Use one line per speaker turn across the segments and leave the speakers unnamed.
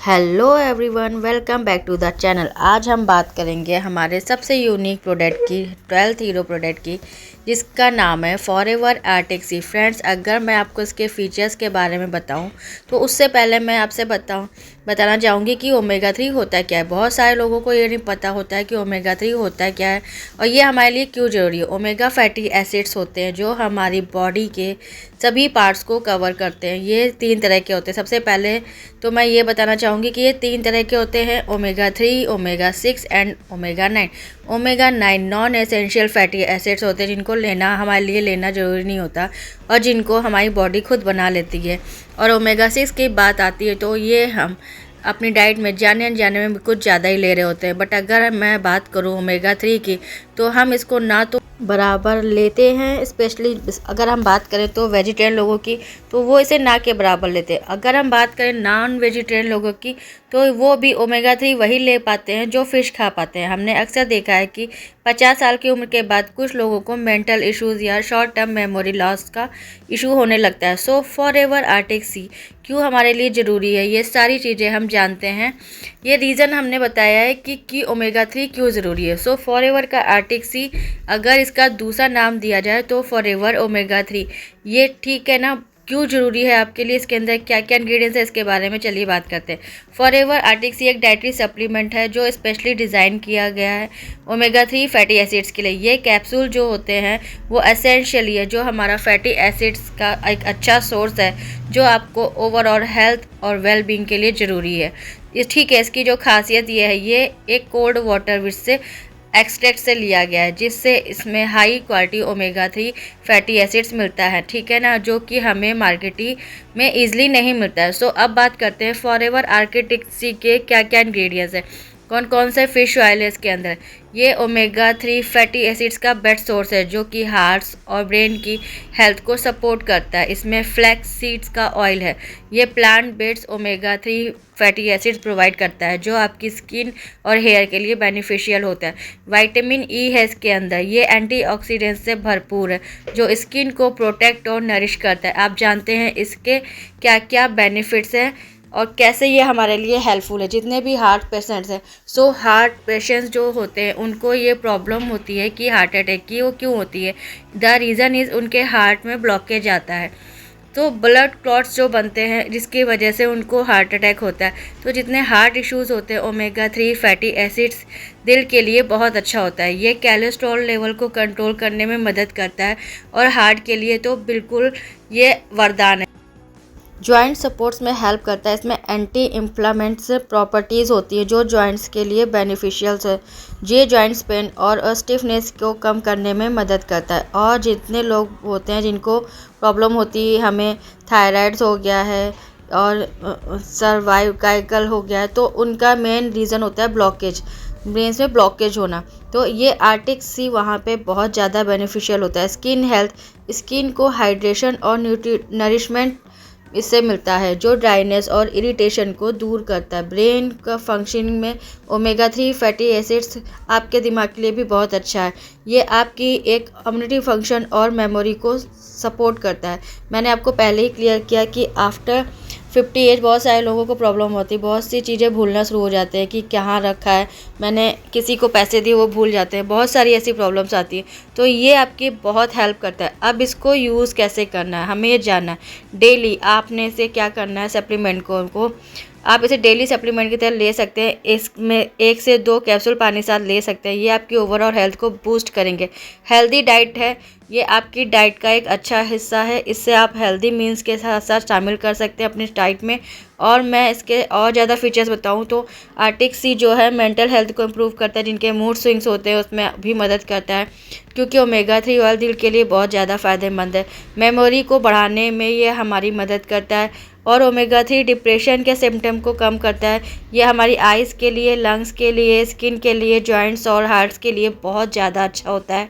Hello everyone, welcome back to the channel. आज हम बात करेंगे हमारे सबसे यूनिक प्रोडक्ट की, 12th हीरो प्रोडक्ट की, जिसका नाम है फॉरएवर आर्टिक सी। फ्रेंड्स, अगर मैं आपको इसके फीचर्स के बारे में बताऊं तो उससे पहले मैं आपसे बताना चाहूँगी कि ओमेगा 3 होता है क्या है। बहुत सारे लोगों को ये नहीं पता होता है कि ओमेगा 3 होता है क्या है और ये हमारे लिए क्यों ज़रूरी है। ओमेगा फैटी एसिड्स होते हैं जो हमारी बॉडी के सभी पार्ट्स को कवर करते हैं। ये 3 तरह के होते हैं। सबसे पहले तो मैं ये बताना चाहूँगी कि ये 3 तरह के होते हैं, omega 3, omega 6 and omega 9। Omega 9 non essential fatty acids होते हैं जिनको हमारे लिए लेना ज़रूरी नहीं होता और जिनको हमारी बॉडी खुद बना लेती है। और ओमेगा 6 की बात आती है तो ये हम अपनी डाइट में जाने अनजाने में कुछ ज़्यादा ही ले रहे होते हैं। बट अगर मैं बात करूँ ओमेगा 3 की तो हम इसको ना तो बराबर लेते हैं, स्पेशली अगर हम बात करें तो वेजिटेरियन लोगों की तो वो इसे ना के बराबर लेते हैं। अगर हम बात करें नॉन वेजिटेरियन लोगों की तो वो भी ओमेगा 3 वही ले पाते हैं जो फ़िश खा पाते हैं। हमने अक्सर देखा है कि 50 साल की उम्र के बाद कुछ लोगों को मेंटल इश्यूज़ या शॉर्ट टर्म मेमोरी लॉस का इशू होने लगता है। सो फॉरएवर आर्टिक सी क्यों हमारे लिए ज़रूरी है, ये सारी चीज़ें हम जानते हैं। ये रीज़न हमने बताया है कि ओमेगा 3 क्यों ज़रूरी है। सो फॉरएवर का आर्टिक सी, अगर इसका दूसरा नाम दिया जाए तो फॉरएवर ओमेगा 3, ये ठीक है ना। क्यों ज़रूरी है आपके लिए, इसके अंदर क्या क्या इंग्रेडिएंट्स है, इसके बारे में चलिए बात करते हैं। फॉरएवर आर्टिक सी एक डाइटरी सप्लीमेंट है जो स्पेशली डिज़ाइन किया गया है ओमेगा 3 फैटी एसिड्स के लिए। ये कैप्सूल जो होते हैं वो एसेंशियली है जो हमारा फैटी एसिड्स का एक अच्छा सोर्स है जो आपको ओवरऑल हेल्थ और वेल बीइंग के लिए ज़रूरी है। ठीक है, इसकी जो खासियत ये है, ये एक कोल्ड वाटर विच से एक्सट्रैक्ट से लिया गया है जिससे इसमें high quality omega 3 fatty acids मिलता है, ठीक है ना, जो कि हमें मार्केटिंग में ईजिली नहीं मिलता है। सो अब बात करते हैं फॉरएवर आर्टिक सी के क्या क्या इंग्रेडिएंट्स हैं, कौन कौन से फिश ऑयल है इसके अंदर। ये ओमेगा 3 फैटी एसिड्स का बेस्ट सोर्स है जो कि हार्ट्स और ब्रेन की हेल्थ को सपोर्ट करता है। इसमें फ्लैक्स सीड्स का ऑयल है, ये plant based omega 3 fatty acids provide करता है जो आपकी स्किन और हेयर के लिए बेनिफिशियल होता है। विटामिन ई है इसके अंदर, ये एंटीऑक्सीडेंट से भरपूर है जो स्किन को प्रोटेक्ट और नरिश करता है। आप जानते हैं इसके क्या क्या बेनिफिट्स हैं और कैसे ये हमारे लिए हेल्पफुल है। जितने भी हार्ट पेशेंट्स हैं, सो हार्ट पेशेंट्स जो होते हैं उनको ये प्रॉब्लम होती है कि हार्ट अटैक की, वो क्यों होती है, द रीज़न इज़ उनके हार्ट में ब्लॉकेज आता है, तो ब्लड क्लॉट्स जो बनते हैं जिसकी वजह से उनको हार्ट अटैक होता है। तो जितने हार्ट इश्यूज़ होते हैं, ओमेगा 3 फैटी एसिड्स दिल के लिए बहुत अच्छा होता है। ये कोलेस्ट्रॉल लेवल को कंट्रोल करने में मदद करता है और हार्ट के लिए तो बिल्कुल ये वरदान है। जॉइंट सपोर्ट्स में हेल्प करता है, इसमें एंटी इन्फ्लामेंट्स प्रॉपर्टीज़ होती है जो जॉइंट्स के लिए बेनिफिशियल्स है। ये जॉइंट्स पेन और स्टिफनेस को कम करने में मदद करता है। और जितने लोग होते हैं जिनको प्रॉब्लम होती है, हमें थायराइड्स हो गया है और सर्वाइकल हो गया है, तो उनका मेन रीज़न होता है ब्लॉकेज, ब्रेन में ब्लॉकेज होना। तो ये आर्टिक सी वहाँ पे बहुत ज़्यादा बेनिफिशियल होता है। स्किन हेल्थ, स्किन को हाइड्रेशन और नरिशमेंट इससे मिलता है जो ड्राइनेस और इरिटेशन को दूर करता है। ब्रेन का फंक्शनिंग में ओमेगा 3 फैटी एसिड्स आपके दिमाग के लिए भी बहुत अच्छा है। ये आपकी एक कम्युनिटी फंक्शन और मेमोरी को सपोर्ट करता है। मैंने आपको पहले ही क्लियर किया कि आफ्टर 50 एज बहुत सारे लोगों को प्रॉब्लम होती है, बहुत सी चीज़ें भूलना शुरू हो जाते हैं कि कहाँ रखा है, मैंने किसी को पैसे दिए, वो भूल जाते हैं, बहुत सारी ऐसी प्रॉब्लम्स आती है। तो ये आपकी बहुत हेल्प करता है। अब इसको यूज़ कैसे करना है हमें ये जानना है। डेली आपने इसे क्या करना है, सप्लीमेंट को आप इसे डेली सप्लीमेंट की तरह ले सकते हैं। इसमें 1 से 2 कैप्सूल पानी साथ ले सकते हैं। ये आपकी ओवरऑल हेल्थ को बूस्ट करेंगे। हेल्दी डाइट है, ये आपकी डाइट का एक अच्छा हिस्सा है। इससे आप हेल्दी मील्स के साथ साथ शामिल कर सकते हैं अपनी डाइट में। और मैं इसके और ज़्यादा फीचर्स बताऊं तो आर्टिक सी जो है मेंटल हेल्थ को इम्प्रूव करता है, जिनके मूड स्विंग्स होते हैं उसमें भी मदद करता है क्योंकि ओमेगा 3 ऑयल दिल के लिए बहुत ज़्यादा फ़ायदेमंद है। मेमोरी को बढ़ाने में ये हमारी मदद करता है और ओमेगा 3 डिप्रेशन के सिम्टम को कम करता है। ये हमारी आइज़ के लिए, लंग्स के लिए, स्किन के लिए, जॉइंट्स और हार्ट्स के लिए बहुत ज़्यादा अच्छा होता है।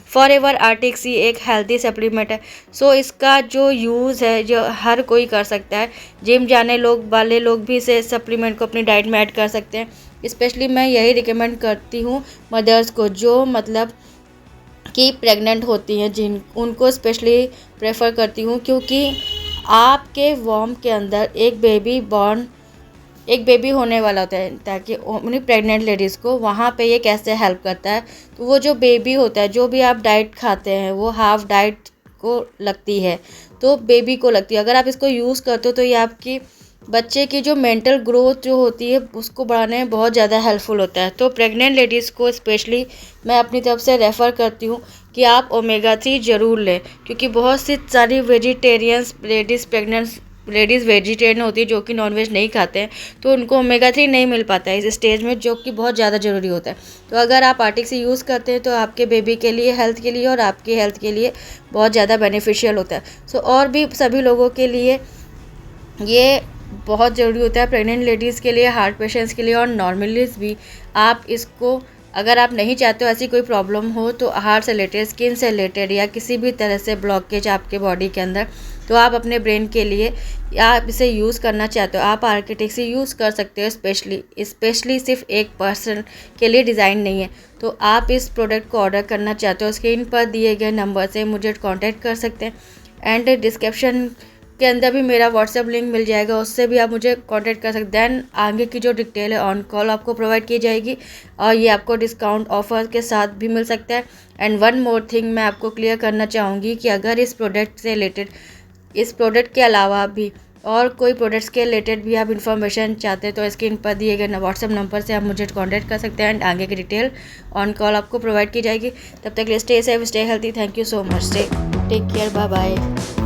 फॉरएवर आर्टिक सी एक हेल्दी सप्लीमेंट है। सो इसका जो यूज़ है जो हर कोई कर सकता है। जिम जाने वाले लोग भी इसे सप्लीमेंट को अपनी डाइट में ऐड कर सकते हैं। स्पेशली मैं यही रिकमेंड करती हूँ मदर्स को जो मतलब कि प्रेग्नेंट होती हैं, उनको स्पेशली प्रेफर करती हूँ क्योंकि आपके वॉर्म के अंदर एक बेबी बॉर्न एक बेबी होने वाला होता है, ताकि उन्हीं प्रेग्नेंट लेडीज़ को वहाँ पे ये कैसे हेल्प करता है। तो वो जो बेबी होता है, जो भी आप डाइट खाते हैं वो हाफ डाइट को लगती है, तो बेबी को लगती है। अगर आप इसको यूज़ करते हो तो ये आपकी बच्चे की जो मेंटल ग्रोथ जो होती है उसको बढ़ाने में बहुत ज़्यादा हेल्पफुल होता है। तो प्रेग्नेंट लेडीज़ को स्पेशली मैं अपनी तरफ से रेफ़र करती हूँ कि आप ओमेगा 3 ज़रूर लें, क्योंकि बहुत सी सारी वेजिटेरियंस लेडीज़ वेजिटेरियन होती है जो कि नॉनवेज नहीं खाते हैं, तो उनको ओमेगा 3 नहीं मिल पाता है इस स्टेज में, जो कि बहुत ज़्यादा ज़रूरी होता है। तो अगर आप आर्टिक से यूज़ करते हैं तो आपके बेबी के लिए, हेल्थ के लिए और आपकी हेल्थ के लिए बहुत ज़्यादा बेनिफिशियल होता है। और भी सभी लोगों के लिए ये बहुत ज़रूरी होता है, प्रेग्नेंट लेडीज़ के लिए, हार्ट पेशेंट्स के लिए और नॉर्मलीज भी। आप इसको, अगर आप नहीं चाहते हो ऐसी कोई प्रॉब्लम हो, तो हार्ट से रिलेटेड, स्किन से रिलेटेड या किसी भी तरह से ब्लॉकेज आपके बॉडी के अंदर, तो आप अपने ब्रेन के लिए या आप इसे यूज़ करना चाहते हो, आप आर्किटेक्ट से यूज़ कर सकते हो। स्पेशली सिर्फ एक पर्सन के लिए डिज़ाइन नहीं है। तो आप इस प्रोडक्ट को ऑर्डर करना चाहते हो, स्क्रीन पर दिए गए नंबर से मुझे कांटेक्ट कर सकते हैं। एंड डिस्क्रिप्शन के अंदर भी मेरा व्हाट्सएप लिंक मिल जाएगा, उससे भी आप मुझे कांटेक्ट कर सकते हैं। दैन आगे की जो डिटेल है ऑन कॉल आपको प्रोवाइड की जाएगी, और ये आपको डिस्काउंट ऑफर के साथ भी मिल सकता है। एंड वन मोर थिंग मैं आपको क्लियर करना चाहूँगी कि अगर इस प्रोडक्ट से रिलेटेड, इस प्रोडक्ट के अलावा भी और कोई प्रोडक्ट्स के रिलेटेड भी आप इन्फॉर्मेशन चाहते हैं, तो स्क्रीन पर दिए गए व्हाट्सएप नंबर से आप मुझे कांटेक्ट कर सकते हैं। एंड आगे की डिटेल ऑन कॉल आपको प्रोवाइड की जाएगी। तब तक stay safe, stay healthy. Thank you so much, take care, bye bye.